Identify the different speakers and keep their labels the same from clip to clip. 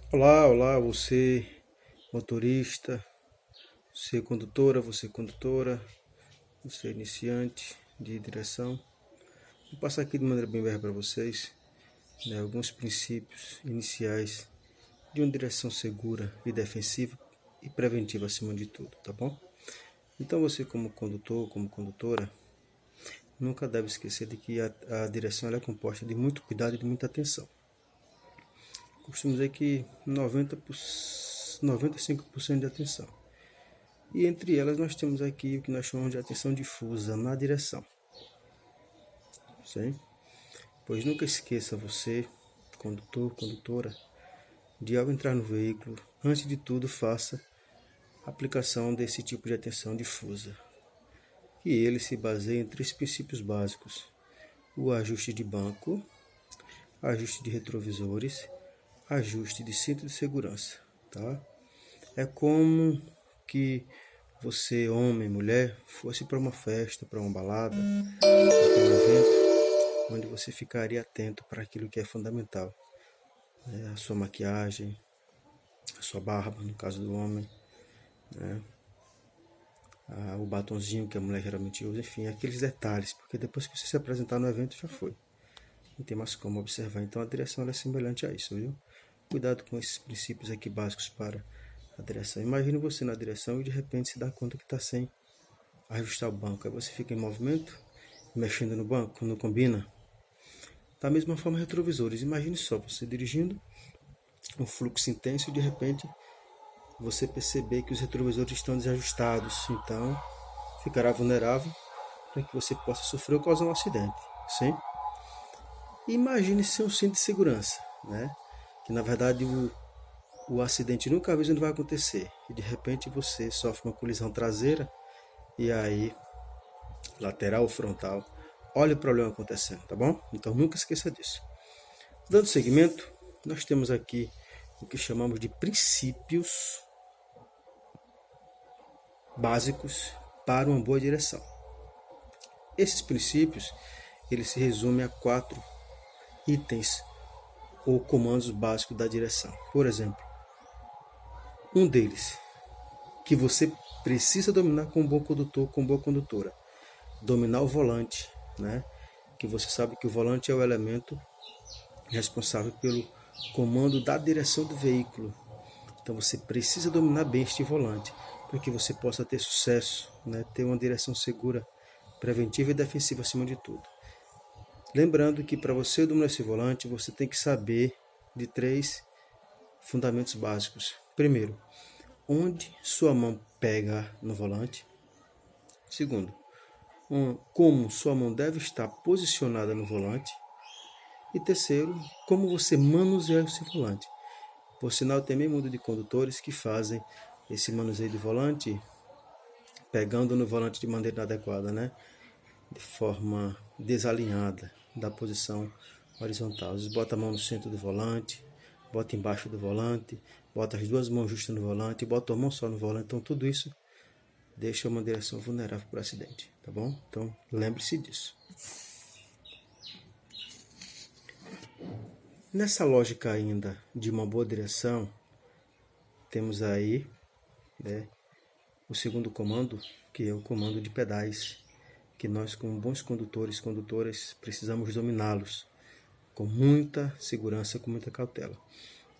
Speaker 1: Olá, olá, você motorista, você condutora, você iniciante de direção. Vou passar aqui de maneira bem breve para vocês, alguns princípios iniciais de uma direção segura e defensiva e preventiva acima de tudo, tá bom? Então você como condutor, como condutora, nunca deve esquecer de que a direção ela é composta de muito cuidado e de muita atenção. Costumo dizer que 95% de atenção. E entre elas nós temos aqui o que nós chamamos de atenção difusa na direção. Sim? Pois nunca esqueça você, condutor, condutora, de ao entrar no veículo, antes de tudo faça a aplicação desse tipo de atenção difusa. E ele se baseia em 3 princípios básicos: o ajuste de banco, ajuste de retrovisores, ajuste de cinto de segurança. Tá? É como que você, homem, mulher, fosse para uma festa, para uma balada, para um evento, onde você ficaria atento para aquilo que é fundamental. A sua maquiagem, a sua barba, no caso do homem, o batonzinho que a mulher geralmente usa, enfim, aqueles detalhes, porque depois que você se apresentar no evento já foi. Não tem mais como observar. Então a direção é semelhante a isso, viu? Cuidado com esses princípios aqui básicos para a direção. Imagine você na direção e de repente se dá conta que está sem ajustar o banco. Aí você fica em movimento, mexendo no banco, não combina. Da mesma forma, retrovisores. Imagine só, você dirigindo, um fluxo intenso e de repente você perceber que os retrovisores estão desajustados. Então, ficará vulnerável para que você possa sofrer ou causar um acidente. Sim? Imagine ser um cinto de segurança, né? Que na verdade o acidente nunca avisa onde vai acontecer. E de repente você sofre uma colisão traseira e aí, lateral ou frontal, olha o problema acontecendo, tá bom? Então nunca esqueça disso. Dando seguimento, nós temos aqui o que chamamos de princípios básicos para uma boa direção. Esses princípios, eles se resumem a 4 itens ou comandos básicos da direção. Por exemplo, um deles, que você precisa dominar como bom condutor, como boa condutora, dominar o volante, né? Que você sabe que o volante é o elemento responsável pelo comando da direção do veículo. Então você precisa dominar bem este volante para que você possa ter sucesso, né? Ter uma direção segura, preventiva e defensiva acima de tudo. Lembrando que para você dominar esse volante, você tem que saber de 3 fundamentos básicos. Primeiro, onde sua mão pega no volante. Segundo, como sua mão deve estar posicionada no volante. E terceiro, como você manuseia esse volante. Por sinal, tem meio mundo de condutores que fazem esse manuseio de volante pegando no volante de maneira inadequada, né? De forma desalinhada da posição horizontal. Eles botam a mão no centro do volante, botam embaixo do volante, botam as 2 mãos justas no volante, botam a mão só no volante. Então tudo isso deixa uma direção vulnerável para o acidente, tá bom? Então lembre-se disso. Nessa lógica ainda de uma boa direção, temos aí, né, o segundo comando, que é o comando de pedais, que nós como bons condutores e condutoras precisamos dominá-los com muita segurança, com muita cautela.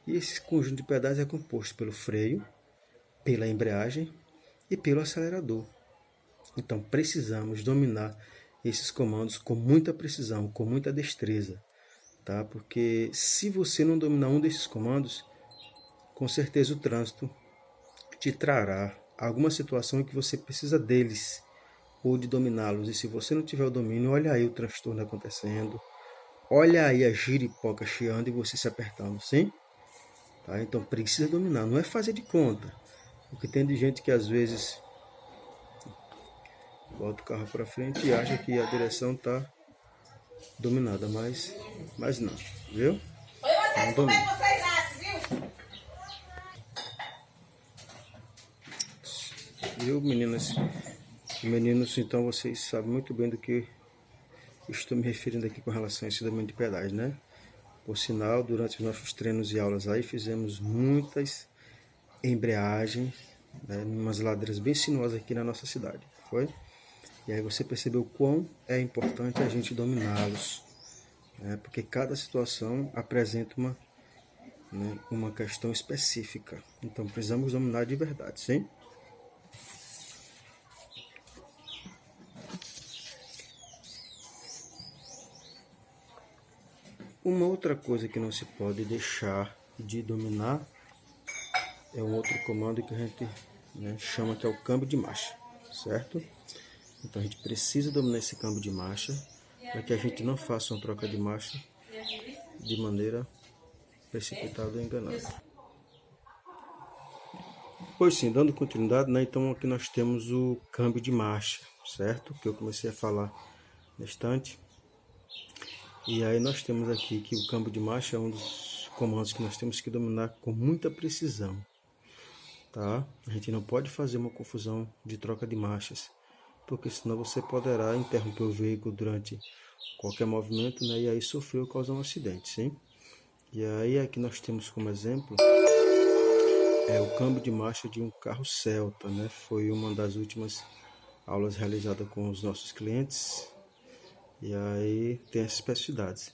Speaker 1: E esse conjunto de pedais é composto pelo freio, pela embreagem e pelo acelerador. Então precisamos dominar esses comandos com muita precisão, com muita destreza, tá? Porque se você não dominar um desses comandos, com certeza o trânsito te trará alguma situação em que você precisa deles ou de dominá-los. E se você não tiver o domínio, olha aí o transtorno acontecendo, olha aí a giripoca chiando e você se apertando, sim? Tá? Então precisa dominar, não é fazer de conta. Porque tem de gente que às vezes bota o carro para frente e acha que a direção está dominada, mas não, viu? Não domina. Viu, meninas e meninos? Então vocês sabem muito bem do que estou me referindo aqui com relação a esse domínio de pedais, né? Por sinal, durante os nossos treinos e aulas aí, fizemos muitas embreagens, né, em umas ladeiras bem sinuosas aqui na nossa cidade, foi? E aí você percebeu quão é importante a gente dominá-los, né, porque cada situação apresenta uma questão específica. Então precisamos dominar de verdade, sim? Uma outra coisa que não se pode deixar de dominar é um outro comando que a gente, né, chama que é o câmbio de marcha, certo? Então a gente precisa dominar esse câmbio de marcha para que a gente não faça uma troca de marcha de maneira precipitada ou enganada. Pois sim, dando continuidade, né, então aqui nós temos o câmbio de marcha, certo? Que eu comecei a falar na estante. E aí nós temos aqui que o câmbio de marcha é um dos comandos que nós temos que dominar com muita precisão, tá? A gente não pode fazer uma confusão de troca de marchas, porque senão você poderá interromper o veículo durante qualquer movimento, né? E aí sofrer ou causar um acidente, sim? E aí aqui nós temos como exemplo o câmbio de marcha de um carro Celta, né? Foi uma das últimas aulas realizadas com os nossos clientes. E aí tem essas especificidades.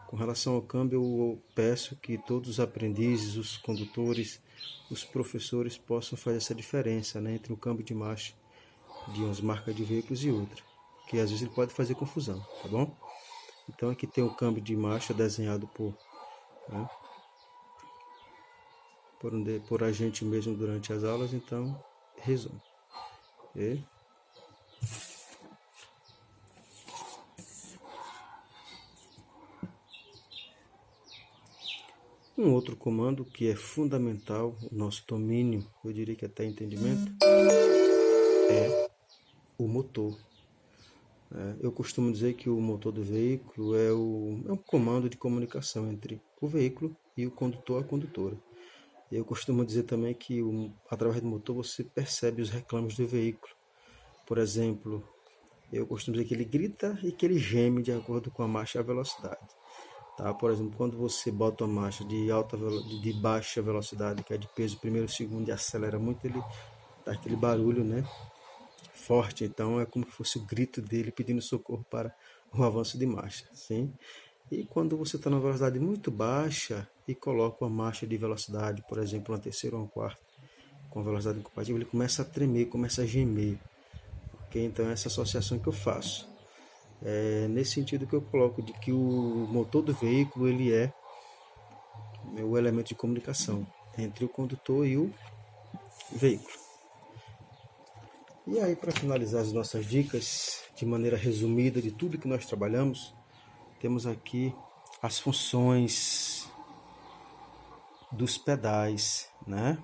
Speaker 1: Com relação ao câmbio, eu peço que todos os aprendizes, os condutores, os professores possam fazer essa diferença, né, entre o câmbio de marcha de umas marcas de veículos e outra, que às vezes ele pode fazer confusão, tá bom? Então aqui tem o câmbio de marcha desenhado né, por a gente mesmo durante as aulas, então resumo. Okay? Um outro comando que é fundamental, o nosso domínio, eu diria que até entendimento, é o motor. Eu costumo dizer que o motor do veículo é um comando de comunicação entre o veículo e o condutor ou a condutora. Eu costumo dizer também que através do motor você percebe os reclamos do veículo. Por exemplo, eu costumo dizer que ele grita e que ele geme de acordo com a marcha e a velocidade. Tá? Por exemplo, quando você bota uma marcha de baixa velocidade, que é de peso primeiro, segundo, e acelera muito, ele dá aquele barulho, né, forte. Então é como se fosse o grito dele pedindo socorro para o avanço de marcha, sim? E quando você está numa velocidade muito baixa e coloca uma marcha de velocidade, por exemplo, uma terceira ou uma quarta, com velocidade incompatível, ele começa a tremer, começa a gemer. Okay? Então é essa associação que eu faço. É nesse sentido que eu coloco de que o motor do veículo ele é o elemento de comunicação entre o condutor e o veículo. E aí, para finalizar as nossas dicas, de maneira resumida de tudo que nós trabalhamos, temos aqui as funções dos pedais, né?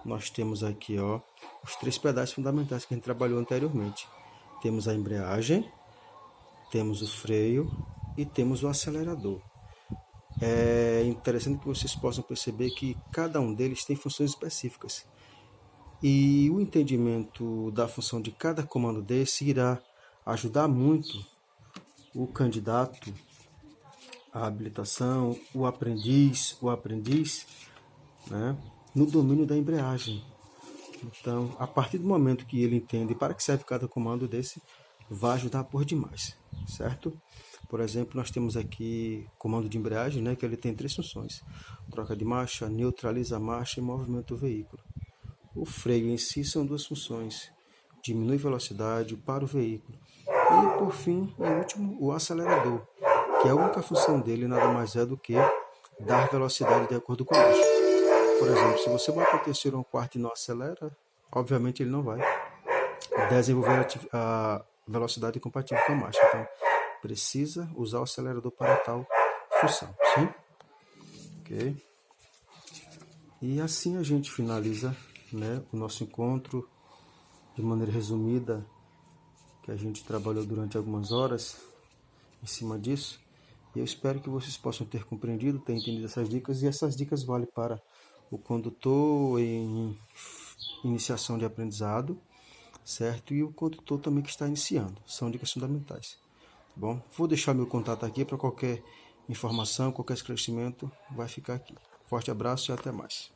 Speaker 1: Nós temos aqui, ó, os 3 pedais fundamentais que a gente trabalhou anteriormente. Temos a embreagem, temos o freio e temos o acelerador. É interessante que vocês possam perceber que cada um deles tem funções específicas. E o entendimento da função de cada comando desse irá ajudar muito o candidato à habilitação, o aprendiz, né, no domínio da embreagem. Então, a partir do momento que ele entende para que serve cada comando desse, vai ajudar por demais, certo? Por exemplo, nós temos aqui comando de embreagem, né, que ele tem 3 funções: troca de marcha, neutraliza a marcha e movimenta o veículo. O freio em si são 2 funções: diminui velocidade para o veículo. E, por fim, em último, o acelerador, que a única função dele nada mais é do que dar velocidade de acordo com a marcha. Por exemplo, se você bota o terceiro ou um quarto e não acelera, obviamente ele não vai desenvolver a velocidade compatível com a marcha. Então, precisa usar o acelerador para tal função, sim? Ok? E assim a gente finaliza, né, o nosso encontro de maneira resumida, que a gente trabalhou durante algumas horas em cima disso. E eu espero que vocês possam ter compreendido, ter entendido essas dicas, e essas dicas valem para o condutor em iniciação de aprendizado, certo? E o condutor também que está iniciando. São dicas fundamentais. Tá bom? Vou deixar meu contato aqui para qualquer informação, qualquer esclarecimento, vai ficar aqui. Forte abraço e até mais.